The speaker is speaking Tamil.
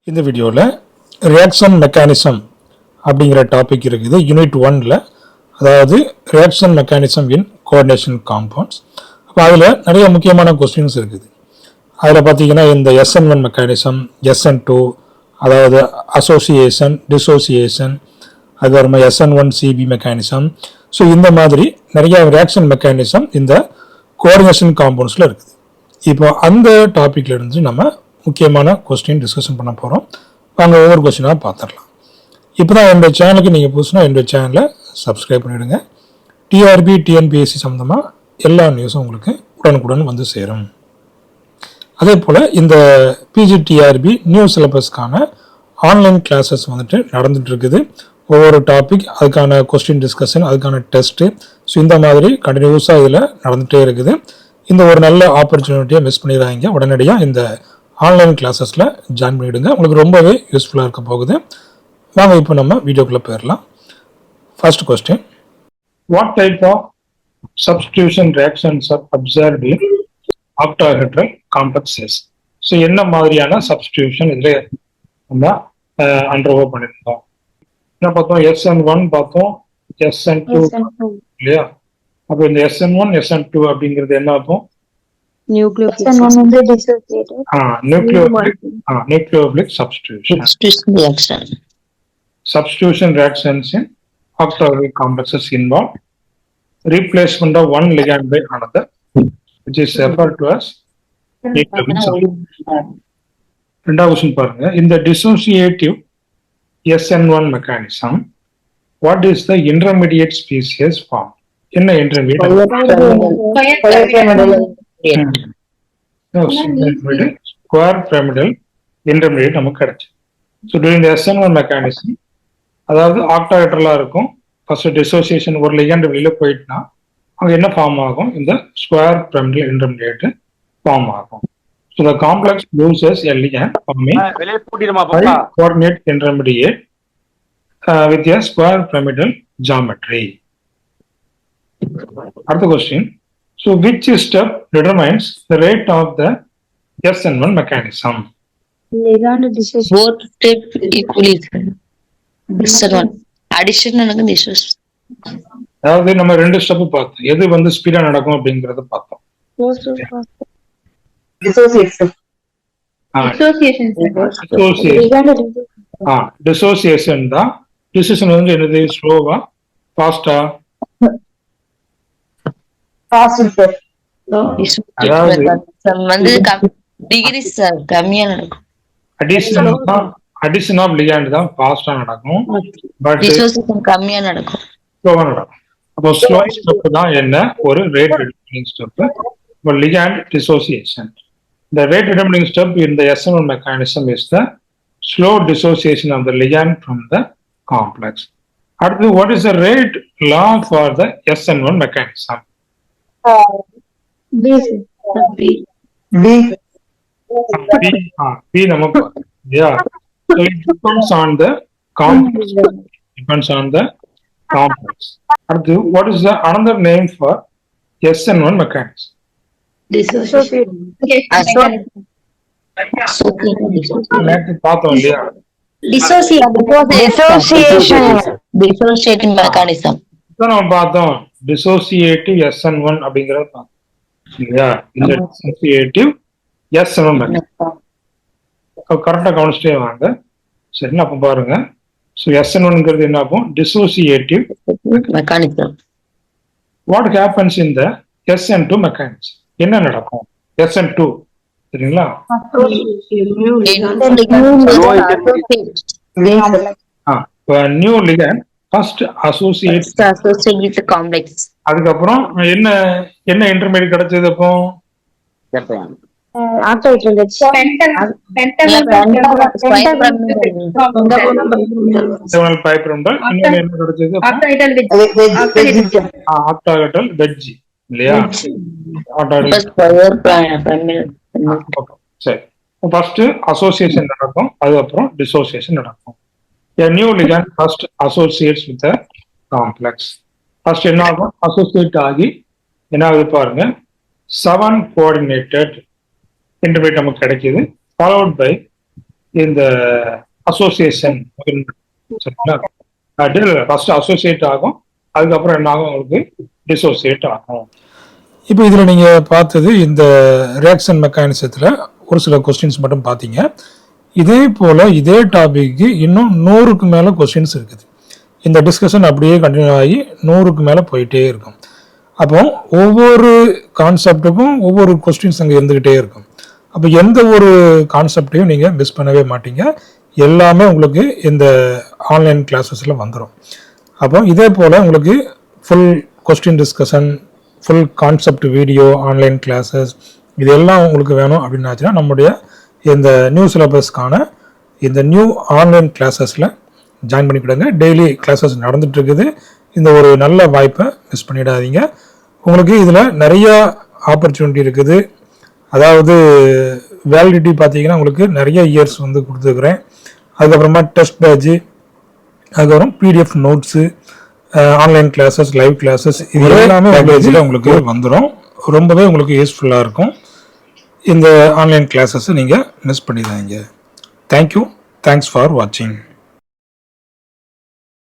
இந்த வீடியோவில் ரியாக்ஷன் மெக்கானிசம் அப்படிங்கிற டாபிக் இருக்குது யூனிட் 1ல். அதாவது ரியாக்ஷன் மெக்கானிசம் இன் கோஆர்டினேஷன் காம்பவுண்ட்ஸ். அப்போ அதில் நிறைய முக்கியமான கொஸ்டின்ஸ் இருக்குது. அதில் பார்த்தீங்கன்னா இந்த SN1 மெக்கானிசம், SN2, அதாவது அசோசியேஷன், டிசோசியேஷன், அதுக்கப்புறமா SN1CB மெக்கானிசம். ஸோ இந்த மாதிரி நிறைய ரியாக்ஷன் மெக்கானிசம் இந்த கோஆர்டினேஷன் காம்பவுண்ட்ஸில் இருக்குது. இப்போ அந்த டாப்பிக்கில் இருந்து நம்ம முக்கியமான கொஸ்டின் டிஸ்கஷன் பண்ண போகிறோம். வாங்க ஒவ்வொரு கொஸ்டினாக பார்த்துடலாம். இப்போ தான் என்னோட சேனலுக்கு நீங்கள் புதுசுனா என்னோட சேனலை சப்ஸ்கிரைப் பண்ணிவிடுங்க. டிஆர்பி டிஎன்பிஎஸ்சி சம்மந்தமாக எல்லா நியூஸும் உங்களுக்கு உடனுக்குடன் வந்து சேரும். அதே போல் இந்த பிஜிடிஆர்பி நியூ சிலபஸ்க்கான ஆன்லைன் கிளாஸஸ் வந்துட்டு நடந்துட்டு இருக்குது. ஒவ்வொரு டாபிக், அதுக்கான கொஸ்டின் டிஸ்கஷன், அதுக்கான டெஸ்ட்டு, ஸோ இந்த மாதிரி கண்டினியூஸாக இதில் நடந்துகிட்டே இருக்குது. இந்த ஒரு நல்ல ஆப்பர்ச்சுனிட்டியை மிஸ் பண்ணிடுறாங்க. உடனடியாக இந்த ஆன்லைன் கிளாஸஸில் ஜாயின் பண்ணிவிடுங்க. உங்களுக்கு ரொம்பவே யூஸ்ஃபுல்லாக இருக்க போகுது. வாங்க இப்போ நம்ம வீடியோக்குள்ளே போயிடலாம். First question, what type of substitution reactions are observed in octahedral complexes? So என்ன மாதிரியான சப்ஸ்டிடியூஷன் இதில் நம்ம அண்டர்கோ பண்ணியிருந்தோம்? என்ன பார்த்தோம்? SN1 பார்த்தோம், SN2 இல்லையா? அப்போ இந்த SN1 SN2 அப்படிங்கிறது என்ன ஆகும்? nucleophilic substitution. Substitution reactions in octahedral complexes involve replacement of one ligand by another, which is referred to as nucleophilic substitution. ரெண்டாவது கொஸ்டின் பாருங்க. In the dissociative SN1 mechanism, what is the intermediate species form? என்ன intermediate? ஸ்கொயர் பிரமிடல் இன்டர்மீடியட் நமக்கு கிடைச்சு. So during the SN1 mechanism, அதாவது ஆக்டாஹெட்ரலா இருக்கும். ஃபர்ஸ்ட் டிசோசியேஷன் ஒரு லிகண்ட் வெளியில போயிட்டுனா அங்கே என்ன ஃபார்ம் ஆகும்? இந்த ஸ்கொயர் பிரமிடல் இன்டர்மீடியட் ஃபார்ம் ஆகும். So the complex loses a ligand forming coordinate intermediate with a square pyramidal geometry. அடுத்த question, so which step determines the rate of the SN1 mechanism? both step equally SN1 addition and dissociation. அதாவது நம்ம ரெண்டு ஸ்டெப் பார்த்தோம். எது வந்து ஸ்பீடா நடக்கும் அப்படிங்கறத பார்த்தோம். டிசோசியேஷன் தான். டிசிஷன் வந்து என்னது? ஸ்லோவா ஃபாஸ்டா? அடிஷன் ஆஃப் லிகாண்ட் தான் ஃபாஸ்டா நடக்கும், பட் கம்மியா நடக்கும், ஸ்லோவா நடக்கும். அப்போ ஸ்லோ ஸ்டெப் தான் என்ன? ஒரு ரேட் டிட்டர்மினிங் ஸ்டெப். இப்போ ligand dissociation. The rate determining step in the SN1 mechanism is the slow dissociation of the ligand from the complex. அடுத்து, what is the rate law for the SN1 mechanism? B நமக்கு yeah. So it depends on the complex. அடுத்து, what is the another name for SN1 mechanism? பார்த்தோம் இல்லையா? dissociating mechanism நம்ம பார்த்தோம். டிசோசியேட்டிவ் SN1 அப்படிங்கறத பார்த்தோம் இல்லையா? இந்த டிசோசியேட்டிவ் SN1 மெக்கானிசம் கரெக்டா கவனிச்சிட்டே வாங்க. சரி, அப்ப பாருங்க. ஸோ SN1ங்கிறது என்ன ஆகும்? Dissociative mechanism. What happens in the SN2 mechanism? என்ன நடக்கும்? SN2 சரிங்களா? New ligand first associate with the complex. அதுக்கப்புறம் என்ன இன்டர்மீடியட் கிடைச்சது? அப்போ ஆக்டாஹெட்ரல் வெட்ஜ் இல்லையா? சரி, ஃபர்ஸ்ட் அசோசியேஷன் நடக்கும், அதுக்கப்புறம் டிசோசியேஷன் நடக்கும். A new ligand first associates with the complex. First என்ன ஆகும்? அசோசியேட் ஆகி என்ன ஆகுது பாருங்க, 7 coordinated intermediate நமக்கு கிடைக்குது, followed by இந்த அசோசியேஷன் சரிங்களா? ஃபர்ஸ்ட் அசோசியேட் ஆகும், அதுக்கப்புறம் என்ன ஆகும் உங்களுக்கு டிசோசியேட் ஆகும். இப்போ இதில் நீங்கள் பார்த்தது இந்த ரியாக்ஷன் மெக்கானிசத்தில் ஒரு சில கொஸ்டின்ஸ் மட்டும் பார்த்தீங்க. இதே போல் இதே டாபிக்கு இன்னும் 100க்கு மேலே கொஸ்டின்ஸ் இருக்குது. இந்த டிஸ்கஷன் அப்படியே கண்டினியூ ஆகி 100க்கு மேலே போயிட்டே இருக்கும். அப்போ ஒவ்வொரு கான்செப்டுக்கும் ஒவ்வொரு கொஸ்டின்ஸ் அங்கே இருந்துக்கிட்டே இருக்கும். அப்போ எந்த ஒரு கான்செப்டையும் நீங்கள் மிஸ் பண்ணவே மாட்டீங்க. எல்லாமே உங்களுக்கு இந்த ஆன்லைன் கிளாஸஸில் வந்துடும். அப்போ இதே போல் உங்களுக்கு full question discussion, full concept video, online classes இது எல்லாம் உங்களுக்கு வேணும் அப்படின்னாச்சுன்னா நம்முடைய இந்த நியூ சிலபஸ்க்கான இந்த நியூ ஆன்லைன் கிளாஸஸில் ஜாயின் பண்ணிக்கிடுங்க. டெய்லி கிளாஸஸ் நடந்துட்டு இருக்குது. இந்த ஒரு நல்ல வாய்ப்பை மிஸ் பண்ணிடாதீங்க. உங்களுக்கு இதில் நிறையா ஆப்பர்ச்சுனிட்டி இருக்குது. அதாவது வேலிடிட்டி பார்த்தீங்கன்னா உங்களுக்கு நிறைய இயர்ஸ் வந்து கொடுத்துருக்குறேன். அதுக்கப்புறமா டெஸ்ட் பேட்ஜு, அதுக்கப்புறம் PDF notes, online classes, live classes இது எல்லாமே பேக்கேஜில் உங்களுக்கு வந்துடும். ரொம்பவே உங்களுக்கு யூஸ்ஃபுல்லாக இருக்கும். இந்த ஆன்லைன் கிளாஸஸை நீங்கள் மிஸ் பண்ணிடாதீங்க. தேங்க்யூ. தேங்க்ஸ் ஃபார் வாட்சிங்.